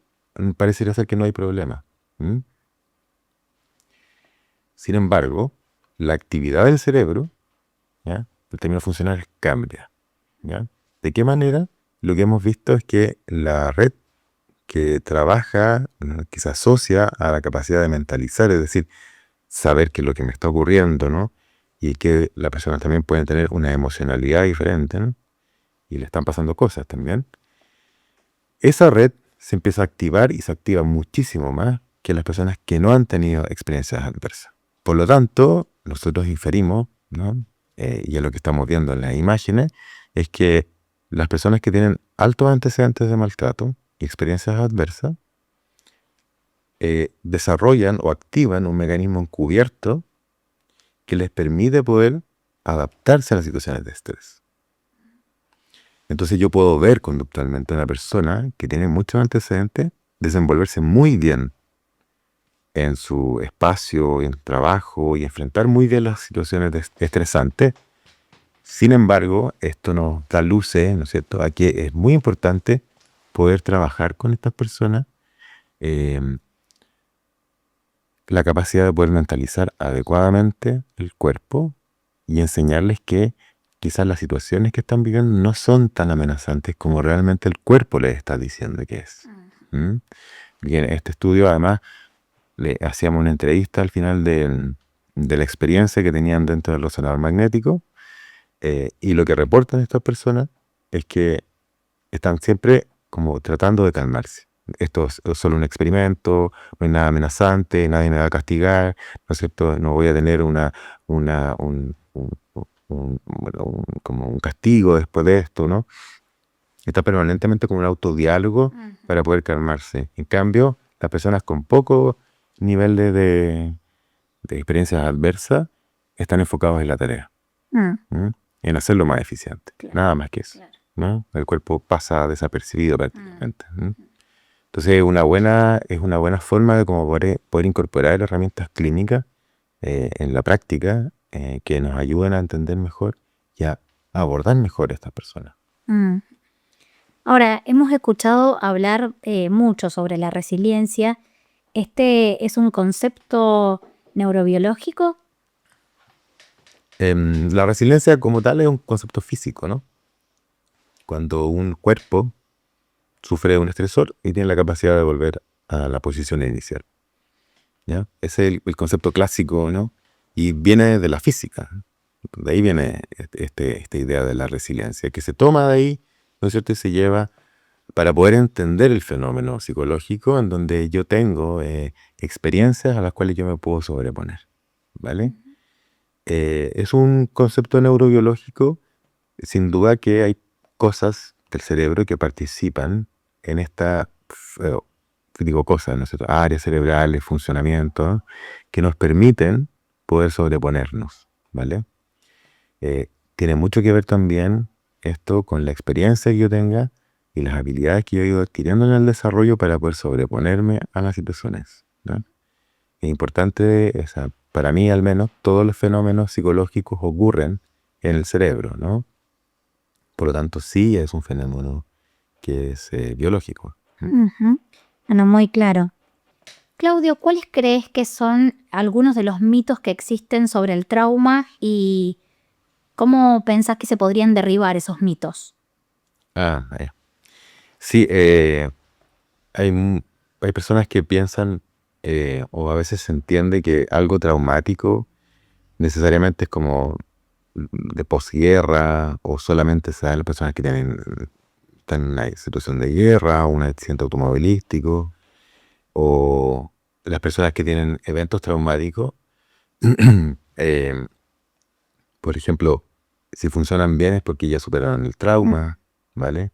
parecería ser que no hay problema. Sin embargo, la actividad del cerebro, ¿ya?, el término funcional cambia, ¿ya? ¿De qué manera? Lo que hemos visto es que la red que trabaja, que se asocia a la capacidad de mentalizar, es decir, saber qué es lo que me está ocurriendo, ¿no?, y que las personas también pueden tener una emocionalidad diferente, ¿no?, y le están pasando cosas también. Esa red se empieza a activar y se activa muchísimo más que las personas que no han tenido experiencias adversas. Por lo tanto, nosotros inferimos, ¿no?, y es lo que estamos viendo en las imágenes, es que las personas que tienen altos antecedentes de maltrato y experiencias adversas desarrollan o activan un mecanismo encubierto que les permite poder adaptarse a las situaciones de estrés. Entonces yo puedo ver conductualmente a una persona que tiene muchos antecedentes desenvolverse muy bien en su espacio, en su trabajo y enfrentar muy bien las situaciones estresantes. Sin embargo, esto nos da luces, ¿no es cierto?, a que es muy importante poder trabajar con estas personas, la capacidad de poder mentalizar adecuadamente el cuerpo y enseñarles que quizás las situaciones que están viviendo no son tan amenazantes como realmente el cuerpo les está diciendo que es. Y en este estudio, además, le hacíamos una entrevista al final de la experiencia que tenían dentro del resonador magnético, y lo que reportan estas personas es que están siempre como tratando de calmarse. Esto es solo un experimento, no hay nada amenazante, nadie me va a castigar, ¿no es cierto? No voy a tener como un castigo después de esto, ¿no? Está permanentemente como un autodiálogo para poder calmarse. En cambio, las personas con poco nivel de experiencias adversas están enfocados en la tarea, en hacerlo más eficiente, nada más que eso, ¿no? El cuerpo pasa desapercibido prácticamente. Entonces es una buena forma de como poder incorporar herramientas clínicas en la práctica que nos ayuden a entender mejor y a abordar mejor a estas personas. Ahora, hemos escuchado hablar mucho sobre la resiliencia. ¿Este es un concepto neurobiológico? La resiliencia como tal es un concepto físico, ¿no? Cuando un cuerpo sufre un estresor y tiene la capacidad de volver a la posición inicial, ¿ya? Ese es el concepto clásico, ¿no? Y viene de la física. De ahí viene esta idea de la resiliencia, que se toma de ahí, ¿no es cierto? Y se lleva para poder entender el fenómeno psicológico en donde yo tengo experiencias a las cuales yo me puedo sobreponer, ¿vale? Es un concepto neurobiológico, sin duda que hay cosas del cerebro que participan en esta, cosas, ¿no es cierto? Áreas cerebrales, funcionamiento, que nos permiten poder sobreponernos, ¿vale? Tiene mucho que ver también esto con la experiencia que yo tenga y las habilidades que yo he ido adquiriendo en el desarrollo para poder sobreponerme a las situaciones, ¿no? Es importante, para mí al menos, todos los fenómenos psicológicos ocurren en el cerebro, ¿no? Por lo tanto, sí es un fenómeno que es biológico. Bueno, muy claro. Claudio, ¿cuáles crees que son algunos de los mitos que existen sobre el trauma y cómo pensás que se podrían derribar esos mitos? Sí, hay personas que piensan, o a veces se entiende que algo traumático necesariamente es como de posguerra, o solamente se da en las personas que están en una situación de guerra, o un accidente automovilístico, o las personas que tienen eventos traumáticos. Por ejemplo, si funcionan bien es porque ya superaron el trauma, ¿vale?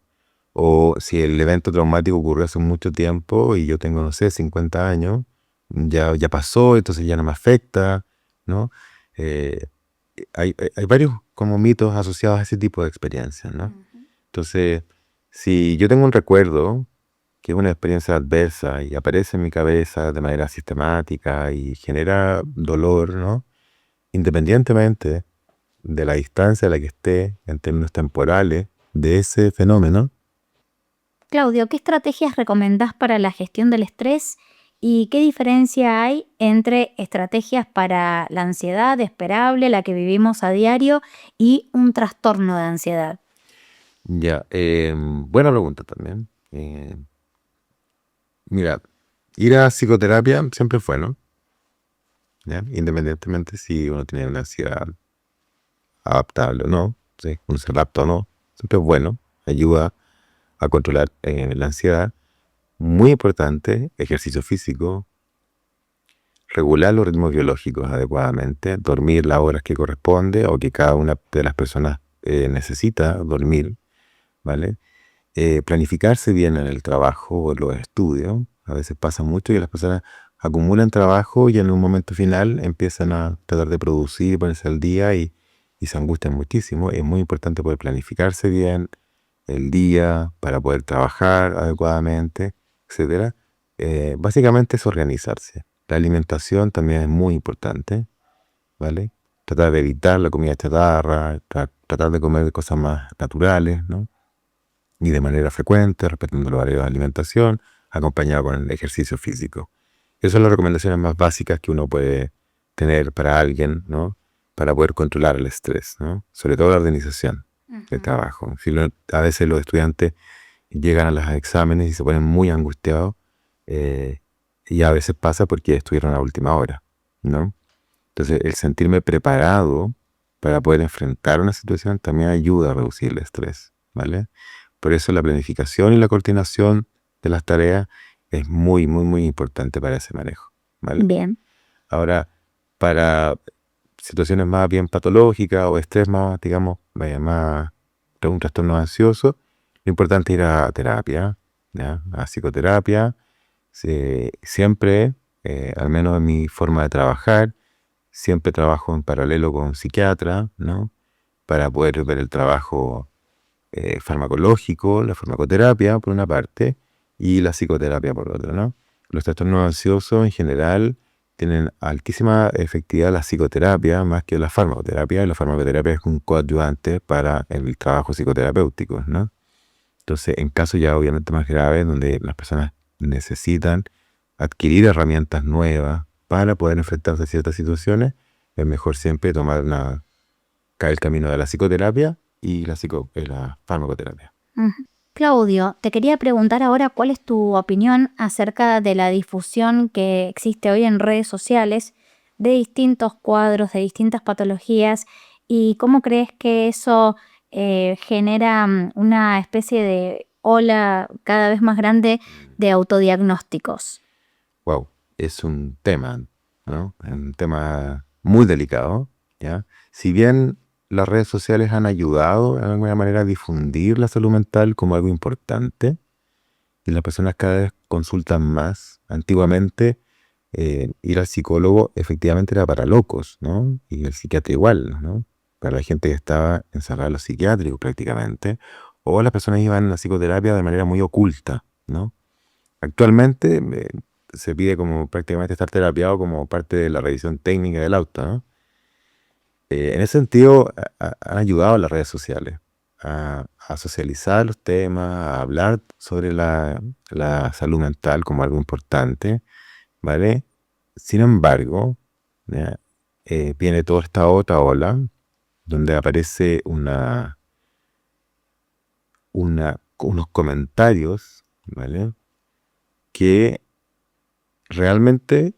O si el evento traumático ocurrió hace mucho tiempo y yo tengo, no sé, 50 años, ya pasó, entonces ya no me afecta, ¿no? Hay varios como mitos asociados a ese tipo de experiencias, ¿no? Entonces, si yo tengo un recuerdo que es una experiencia adversa y aparece en mi cabeza de manera sistemática y genera dolor, ¿no? Independientemente de la distancia a la que esté en términos temporales de ese fenómeno. Claudio, ¿qué estrategias recomendás para la gestión del estrés y qué diferencia hay entre estrategias para la ansiedad esperable, la que vivimos a diario, y un trastorno de ansiedad? Ya, buena pregunta también. Mira, ir a psicoterapia siempre fue, ¿no? ¿Ya? Independientemente si uno tiene una ansiedad adaptable o no, ¿sí? Uno se adapta o no, siempre es bueno, ayuda a controlar la ansiedad. Muy importante, ejercicio físico, regular los ritmos biológicos adecuadamente, dormir las horas que corresponde o que cada una de las personas necesita dormir, ¿vale? Planificarse bien en el trabajo o en los estudios. A veces pasa mucho que las personas acumulan trabajo y en un momento final empiezan a tratar de producir, ponerse al día y se angustian muchísimo. Es muy importante poder planificarse bien el día para poder trabajar adecuadamente, etc. Básicamente es organizarse. La alimentación también es muy importante, ¿vale? Tratar de evitar la comida chatarra, tratar de comer cosas más naturales, ¿no? Y de manera frecuente, respetando los horarios de alimentación, acompañado con el ejercicio físico. Esas son las recomendaciones más básicas que uno puede tener para alguien, ¿no? Para poder controlar el estrés, ¿no? Sobre todo la organización del trabajo. A veces los estudiantes llegan a los exámenes y se ponen muy angustiados. Es Y a veces pasa porque estuvieron a última hora, ¿no? Entonces, el sentirme preparado para poder enfrentar una situación también ayuda a reducir el estrés, ¿vale? Por eso la planificación y la coordinación de las tareas es muy, muy, muy importante para ese manejo, ¿vale? Bien. Ahora, para situaciones más bien patológicas o estrés más, digamos, más de un trastorno ansioso, lo importante es ir a terapia, ¿ya? A psicoterapia. Siempre, al menos en mi forma de trabajar, siempre trabajo en paralelo con un psiquiatra, ¿no? Para poder ver el trabajo farmacológico, la farmacoterapia por una parte y la psicoterapia por otra, ¿no? Los trastornos ansiosos en general tienen altísima efectividad la psicoterapia más que la farmacoterapia, y la farmacoterapia es un coadyuvante para el trabajo psicoterapéutico, ¿no? Entonces, en casos ya obviamente más graves, donde las personas necesitan adquirir herramientas nuevas para poder enfrentarse a ciertas situaciones, es mejor siempre caer el camino de la psicoterapia y la farmacoterapia. Claudio, te quería preguntar ahora cuál es tu opinión acerca de la difusión que existe hoy en redes sociales de distintos cuadros, de distintas patologías, y cómo crees que eso genera una especie de ola cada vez más grande de autodiagnósticos. Wow, es un tema, ¿no? Es un tema muy delicado, ¿ya? Si bien las redes sociales han ayudado de alguna manera a difundir la salud mental como algo importante, y las personas cada vez consultan más. Antiguamente, ir al psicólogo efectivamente era para locos, ¿no? Y el psiquiatra igual, ¿no? Para la gente que estaba encerrada en los psiquiátricos prácticamente, o las personas iban a la psicoterapia de manera muy oculta, ¿no? Actualmente se pide como prácticamente estar terapiado como parte de la revisión técnica del auto, ¿no? En ese sentido, han ayudado las redes sociales a socializar los temas, a hablar sobre la salud mental como algo importante, ¿vale? Sin embargo, ¿ya? Viene toda esta otra ola donde aparece unos comentarios, ¿vale? Que realmente,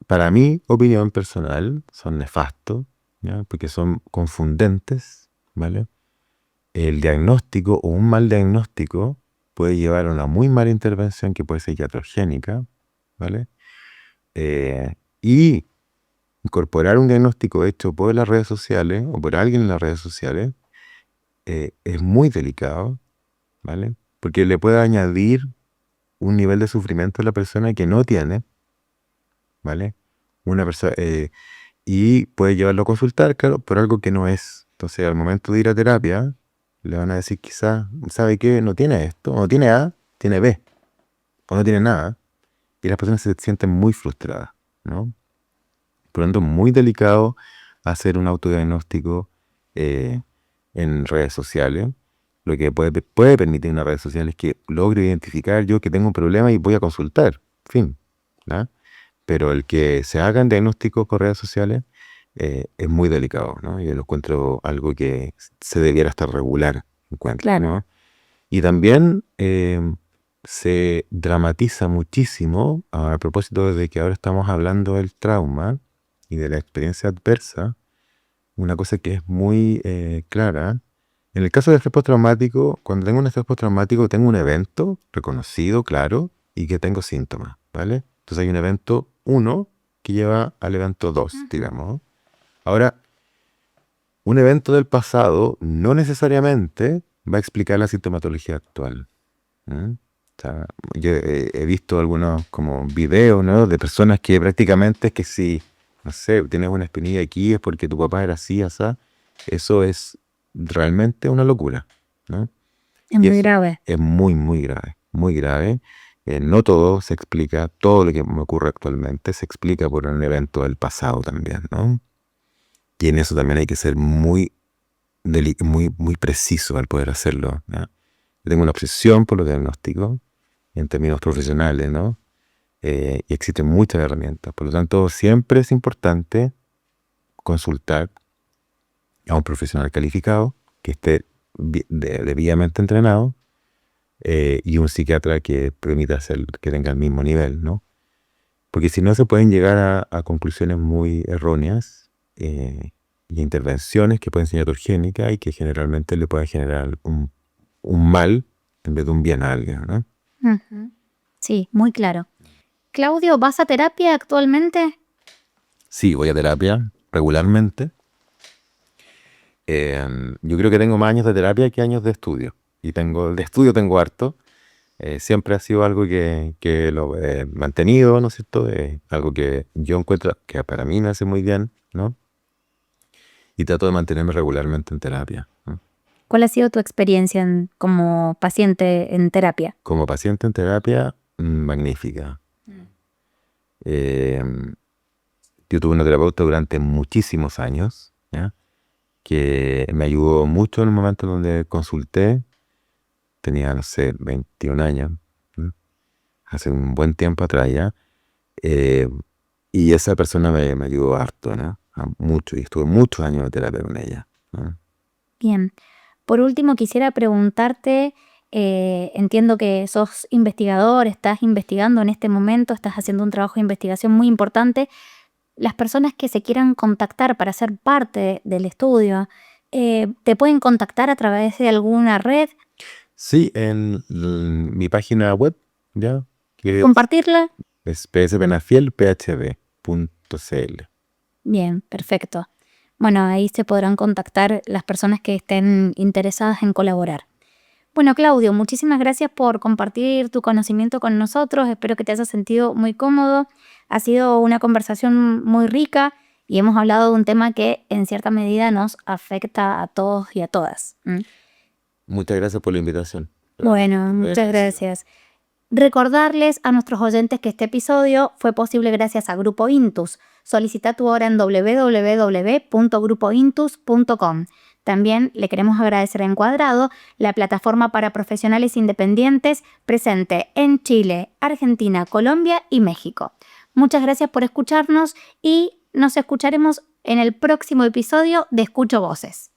para mi opinión personal, son nefastos, ¿ya? Porque son confundentes, ¿vale? El diagnóstico o un mal diagnóstico puede llevar a una muy mala intervención que puede ser iatrogénica, ¿vale? Y incorporar un diagnóstico hecho por las redes sociales o por alguien en las redes sociales es muy delicado, ¿vale? Porque le puede añadir un nivel de sufrimiento a la persona que no tiene, ¿vale? Una persona, y puede llevarlo a consultar, claro, por algo que no es. Entonces, al momento de ir a terapia, le van a decir quizás, ¿sabe qué? No tiene esto, o no tiene A, tiene B, o no tiene nada. Y las personas se sienten muy frustradas, ¿no? Por lo tanto, muy delicado hacer un autodiagnóstico en redes sociales. Lo que puede permitir una red social es que logre identificar yo que tengo un problema y voy a consultar, fin, ¿no? Pero el que se hagan diagnósticos por redes sociales es muy delicado, ¿no? Yo lo encuentro algo que se debiera estar regular, encuentro, Claro. ¿no? Y también se dramatiza muchísimo, a propósito de que ahora estamos hablando del trauma y de la experiencia adversa, una cosa que es muy clara. En el caso del estrés postraumático, cuando tengo un estrés postraumático, tengo un evento reconocido, claro, y que tengo síntomas, ¿vale? Entonces hay un evento 1 que lleva al evento 2, digamos. Ahora, un evento del pasado no necesariamente va a explicar la sintomatología actual. O sea, yo he visto algunos como videos, ¿no? De personas que prácticamente es que si, no sé, tienes una espinilla aquí es porque tu papá era así, así. Eso es realmente una locura, ¿no? Es muy grave. Es muy, muy grave, muy grave. No todo se explica, todo lo que me ocurre actualmente se explica por un evento del pasado también, ¿no? Y en eso también hay que ser muy, muy preciso al poder hacerlo, ¿no? Yo tengo una obsesión por los diagnósticos en términos profesionales, ¿no? Y existen muchas herramientas. Por lo tanto, siempre es importante consultar a un profesional calificado que esté debidamente entrenado y un psiquiatra que permita que tenga el mismo nivel, ¿no? Porque si no se pueden llegar a conclusiones muy erróneas y intervenciones que pueden ser iatrogénicas y que generalmente le pueden generar un mal en vez de un bien a alguien, ¿no? Ujú. Sí, muy claro. Claudio, ¿vas a terapia actualmente? Sí, voy a terapia regularmente. Yo creo que tengo más años de terapia que años de estudio. Y de estudio tengo harto. Siempre ha sido algo que lo he mantenido, ¿no es cierto? Algo que yo encuentro que para mí me hace muy bien, ¿no? Y trato de mantenerme regularmente en terapia, ¿no? ¿Cuál ha sido tu experiencia como paciente en terapia? Como paciente en terapia, magnífica. Yo tuve una terapeuta durante muchísimos años, ¿ya? Que me ayudó mucho en el momento en donde consulté. Tenía, no sé, 21 años, ¿no? Hace un buen tiempo atrás ya. Y esa persona me ayudó harto, ¿no? Mucho, y estuve muchos años de terapia con ella, ¿no? Bien. Por último, quisiera preguntarte, entiendo que sos investigador, estás investigando en este momento, estás haciendo un trabajo de investigación muy importante. Las personas que se quieran contactar para ser parte del estudio, ¿te pueden contactar a través de alguna red? Sí, en mi página web, ¿ya? Que ¿Compartirla? es pspenafielphd.cl. Bien, perfecto. Bueno, ahí se podrán contactar las personas que estén interesadas en colaborar. Bueno, Claudio, muchísimas gracias por compartir tu conocimiento con nosotros. Espero que te hayas sentido muy cómodo. Ha sido una conversación muy rica y hemos hablado de un tema que en cierta medida nos afecta a todos y a todas. Muchas gracias por la invitación. Bueno, muchas gracias. Recordarles a nuestros oyentes que este episodio fue posible gracias a Grupo Intus. Solicita tu hora en www.grupointus.com. También le queremos agradecer a Encuadrado, la plataforma para profesionales independientes presente en Chile, Argentina, Colombia y México. Muchas gracias por escucharnos y nos escucharemos en el próximo episodio de Escucho Voces.